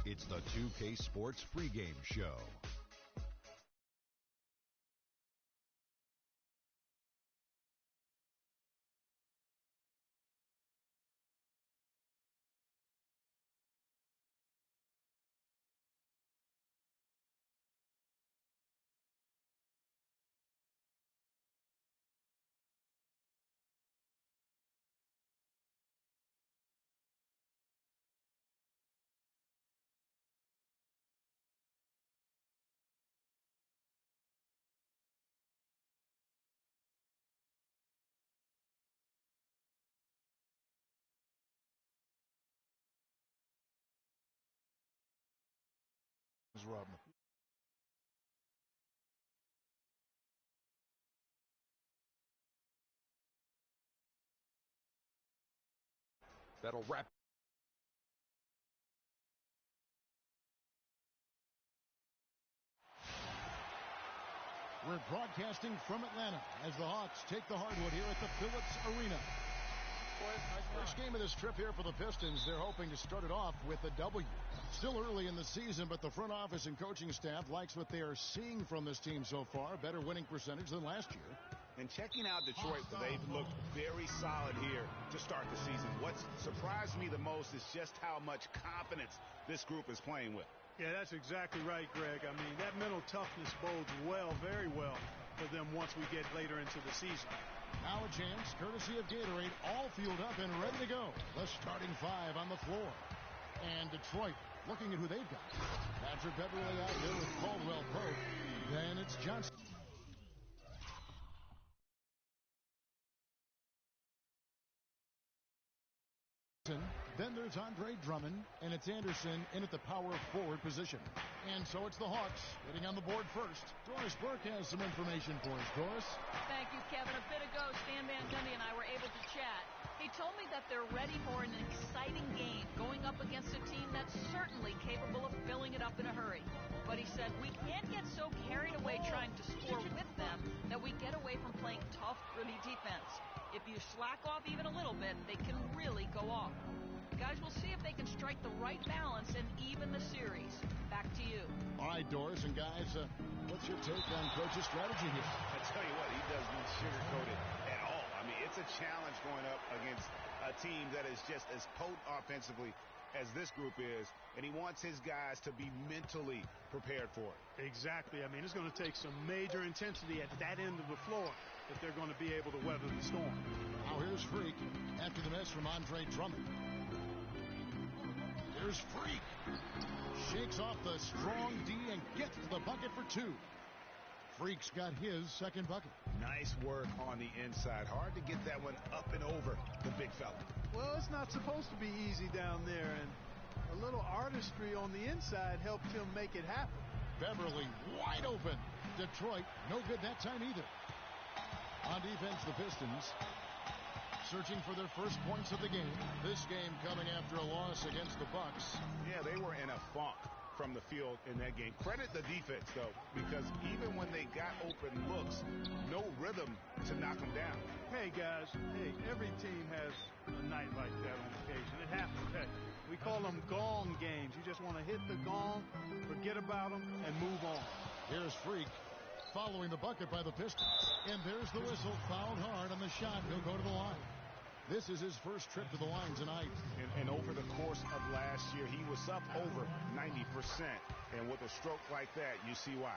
It's the 2K Sports pregame show. Robin. That'll wrap. We're broadcasting from Atlanta as the Hawks take the hardwood here at the Phillips Arena. First game of this trip here for the Pistons. They're hoping to start it off with a W. Still early in the season, but the front office and coaching staff likes what they are seeing from this team so far. Better winning percentage than last year. And checking out Detroit, they've looked very solid here to start the season. What's surprised me the most is just how much confidence this group is playing with. Yeah, that's exactly right, Greg. I mean, that mental toughness bodes well, very well, for them once we get later into the season. Now a chance, courtesy of Gatorade, all fueled up and ready to go. The starting five on the floor. And Detroit looking at who they've got. Patrick Beverley out there with Caldwell Pope. Then it's Johnson. Then there's Andre Drummond, and it's Anderson in at the power forward position. And so it's the Hawks getting on the board first. Doris Burke has some information for us. Doris? Thank you, Kevin. A bit ago, Stan Van Gundy and I were able to chat. He told me that they're ready for an exciting game, going up against a team that's certainly capable of filling it up in a hurry. But he said we can't get so carried away trying to score with them that we get away from playing tough, gritty defense. If you slack off even a little bit, they can really go off. Guys, we'll see if they can strike the right balance and even the series. Back to you. All right, Doris, and guys, what's your take on coach's strategy here? I tell you what, he doesn't sugarcoat it at all. I mean, it's a challenge going up against a team that is just as potent offensively as this group is, and he wants his guys to be mentally prepared for it. Exactly. I mean, it's going to take some major intensity at that end of the floor if they're going to be able to weather the storm. Now here's Freak after the miss from Andre Drummond. Here's Freak. Shakes off the strong D and gets to the bucket for two. Freak's got his second bucket. Nice work on the inside. Hard to get that one up and over the big fella. Well, it's not supposed to be easy down there, and a little artistry on the inside helped him make it happen. Beverly wide open. Detroit no good that time either. On defense, the Pistons searching for their first points of the game. This game coming after a loss against the Bucks. Yeah, they were in a funk from the field in that game. Credit the defense, though, because even when they got open looks, no rhythm to knock them down. Hey, guys, every team has a night like that on occasion. It happens. Hey, we call them gong games. You just want to hit the gong, forget about them, and move on. Here's Freak following the bucket by the Pistons. And there's the whistle, fouled hard on the shot. He'll go to the line. This is his first trip to the line tonight. And over the course of last year, he was up over 90%. And with a stroke like that, you see why.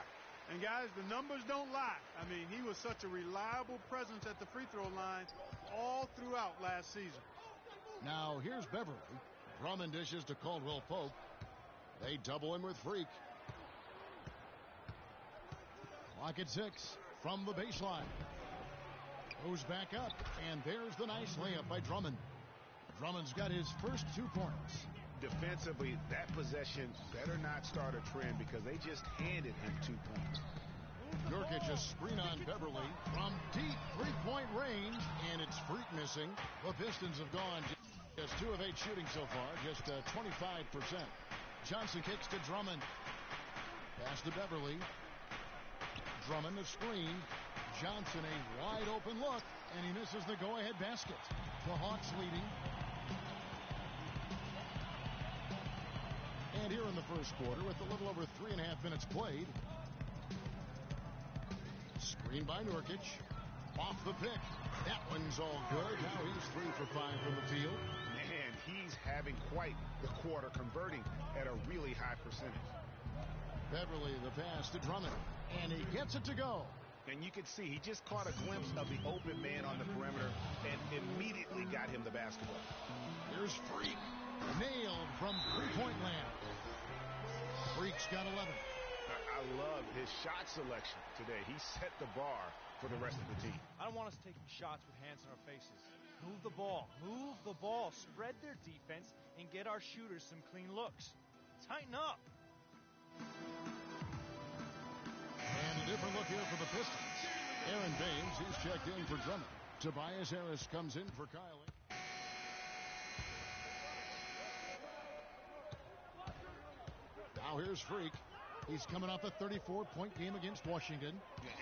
And, guys, the numbers don't lie. I mean, he was such a reliable presence at the free throw line all throughout last season. Now, here's Beverly. Drummond dishes to Caldwell Pope. They double him with Freak. Clock at 6 from the baseline. Goes back up, and there's the nice layup by Drummond. Drummond's got his first 2 points. Defensively, that possession better not start a trend because they just handed him 2 points. Nurkic a screen on Beverly from deep three-point range, and it's Freak missing. The Pistons have gone just 2 of 8 shooting so far, just 25%. Johnson kicks to Drummond. Pass to Beverly. Drummond a screen. Johnson a wide open look, and he misses the go-ahead basket. The Hawks leading. And here in the first quarter, with a little over 3.5 minutes played. Screen by Nurkic. Off the pick. That one's all good. Now he's 3 for 5 from the field. Man, he's having quite the quarter, converting at a really high percentage. Beverly, the pass to Drummond. And he gets it to go. And you can see he just caught a glimpse of the open man on the perimeter and immediately got him the basketball. Here's Freak. Nailed from three-point land. Freak's got 11. I love his shot selection today. He set the bar for the rest of the team. I don't want us taking shots with hands in our faces. Move the ball. Move the ball. Spread their defense and get our shooters some clean looks. Tighten up. And a different look here for the Pistons. Aaron Baines, he's checked in for Drummond. Tobias Harris comes in for Kylie. Now here's Freak. He's coming off a 34-point game against Washington.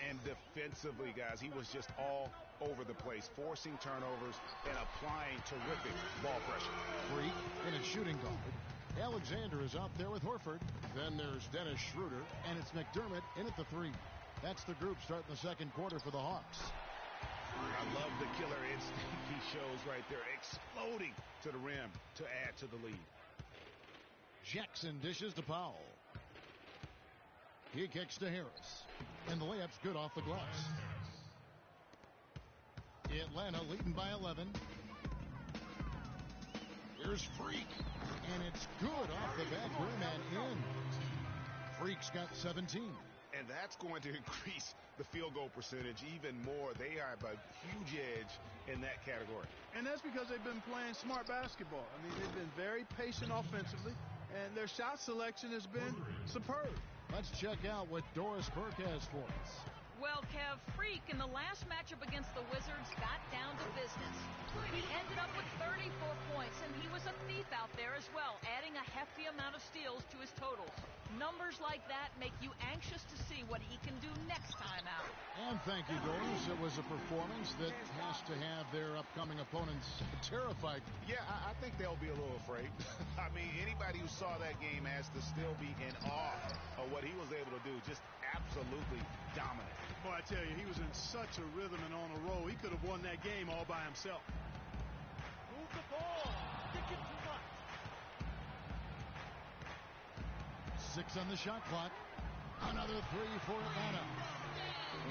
And defensively, guys, he was just all over the place, forcing turnovers and applying terrific ball pressure. Freak in a shooting guard. Alexander is out there with Horford. Then there's Dennis Schroeder, and it's McDermott in at the 3. That's the group starting the second quarter for the Hawks. I love the killer instinct he shows right there, exploding to the rim to add to the lead. Jackson dishes to Powell. He kicks to Harris. And the layup's good off the glass. Atlanta leading by 11. Here's Freak. And it's good off the back rim and in. Freak's got 17. And that's going to increase the field goal percentage even more. They have a huge edge in that category. And that's because they've been playing smart basketball. I mean, they've been very patient offensively, and their shot selection has been superb. Let's check out what Doris Burke has for us. Well, Kev, Freak in the last matchup against the Wizards got down to business. He ended up with 34 points, and he was a thief out there as well, adding a hefty amount of steals to his totals. Numbers like that make you anxious to see what he can do next time out. And thank you, Doris. It was a performance that has to have their upcoming opponents terrified. Yeah, I think they'll be a little afraid. I mean, anybody who saw that game has to still be in awe of what he was able to do. Just absolutely dominant. Boy, I tell you, he was in such a rhythm and on a roll. He could have won that game all by himself. Move the ball. Thinking too much. 6 on the shot clock. Another 3 for Atlanta.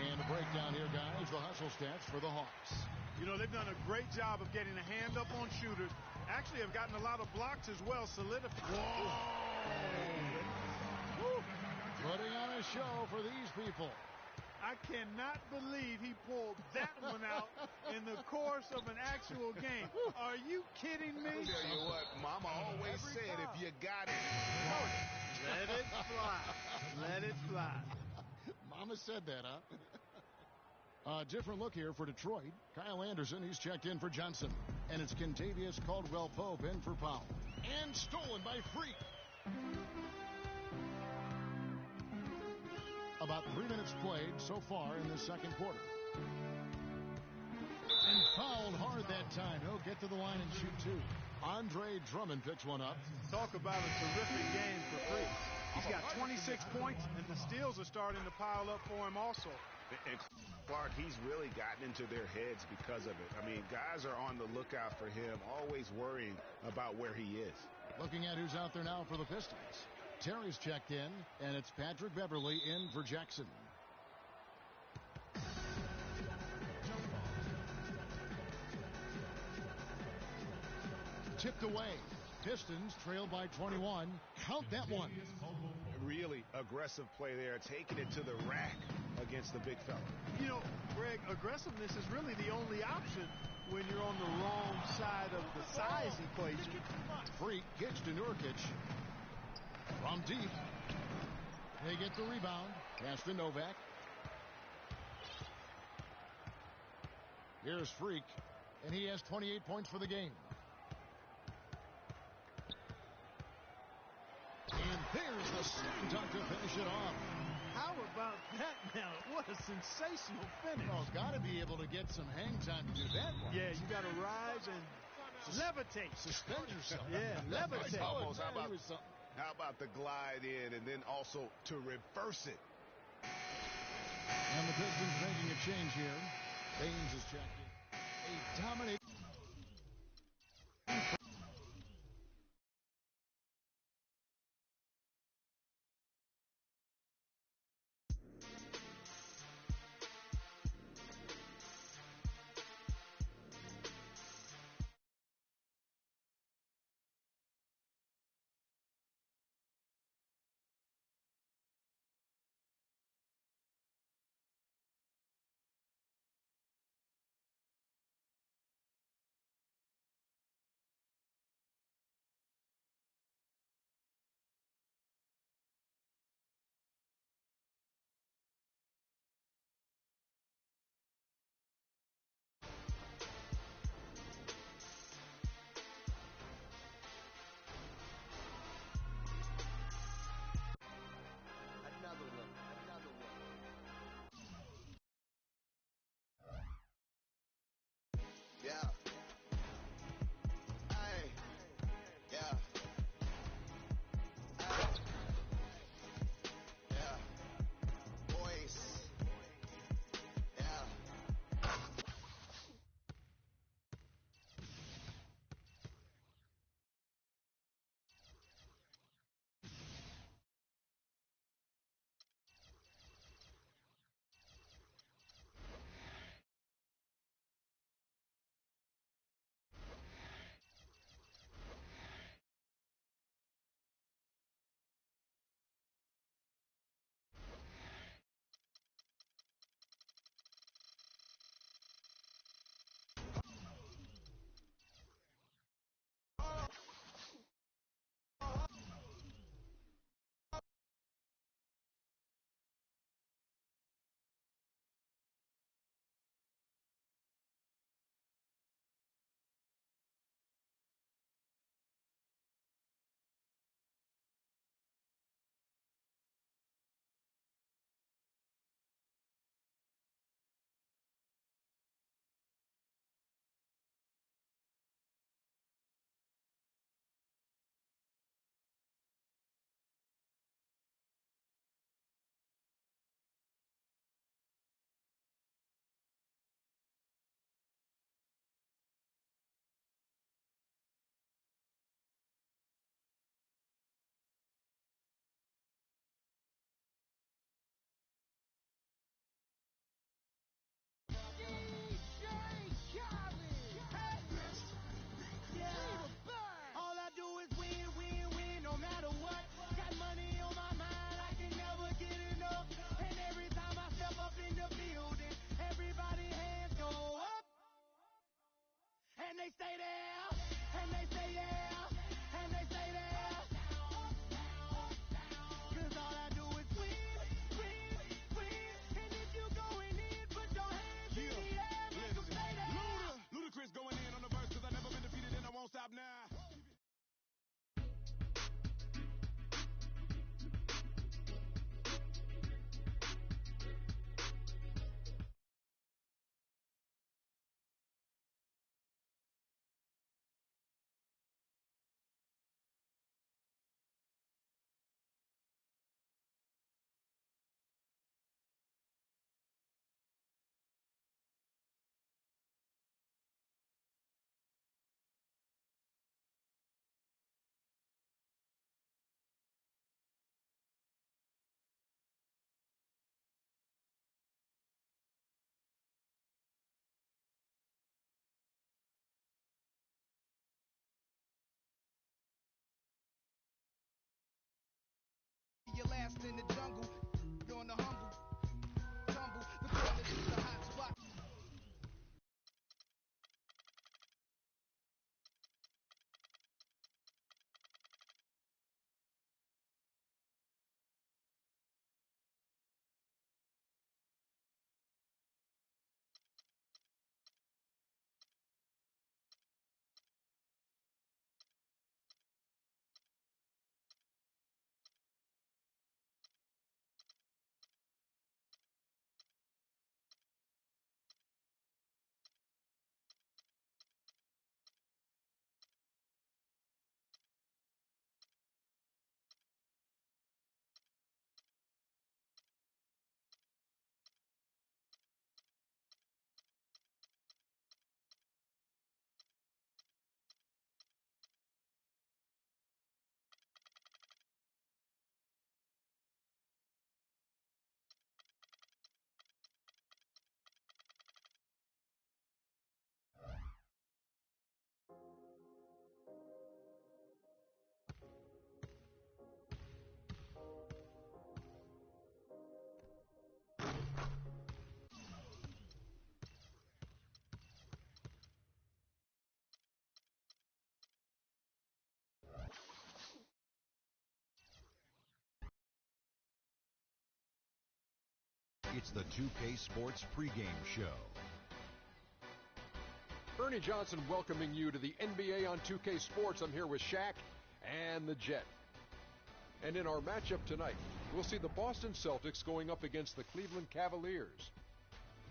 And a breakdown here, guys. The hustle stats for the Hawks. You know, they've done a great job of getting a hand up on shooters. Actually, have gotten a lot of blocks as well. Solidified. Whoa! Putting on a show for these people. I cannot believe he pulled that one out in the course of an actual game. Are you kidding me? I'll tell you what, Mama always said, if you got it, let it fly. Let it fly. Mama said that, huh? A different look here for Detroit. Kyle Anderson, he's checked in for Johnson. And it's Kentavious Caldwell-Pope in for Powell. And stolen by Freak. About 3 minutes played so far in the second quarter. And fouled hard that time. He'll get to the line and shoot 2. Andre Drummond picks one up. Talk about a terrific game for Freak. He's got 26 points, and the steals are starting to pile up for him also. And Clark, he's really gotten into their heads because of it. I mean, guys are on the lookout for him, always worrying about where he is. Looking at who's out there now for the Pistons. Terry's checked in, and it's Patrick Beverly in for Jackson. Tipped away. Pistons trail by 21. Count that one. Really aggressive play there, taking it to the rack against the big fella. You know, Greg, aggressiveness is really the only option when you're on the wrong side of the size equation. Freak kicks to Nurkic. From deep. They get the rebound. Pass to Novak. Here's Freak. And he has 28 points for the game. And there's the slam dunk to finish it off. How about that now? What a sensational finish. Oh, got to be able to get some hang time to do that one. Yeah, you got to rise and levitate. Suspend yourself. Yeah, levitate. Almost, how about How about the glide in and then also to reverse it? And the Pistons making a change here. Baines is checked in. A dominating It's the 2K Sports pregame show. Ernie Johnson welcoming you to the NBA on 2K Sports. I'm here with Shaq and the Jet. And in our matchup tonight, we'll see the Boston Celtics going up against the Cleveland Cavaliers.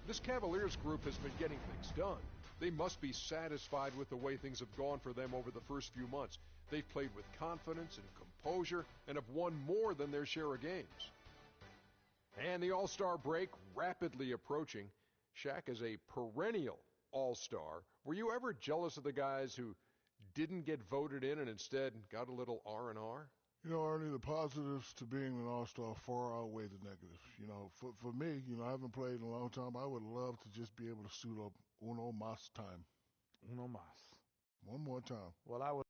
This Cavaliers group has been getting things done. They must be satisfied with the way things have gone for them over the first few months. They've played with confidence and composure and have won more than their share of games. And the All-Star break rapidly approaching. Shaq is a perennial All-Star. Were you ever jealous of the guys who didn't get voted in and instead got a little R&R? You know, Ernie, the positives to being an All-Star far outweigh the negatives. You know, for me, I haven't played in a long time. I would love to just be able to suit up uno más time. Uno más. One more time. Well, I would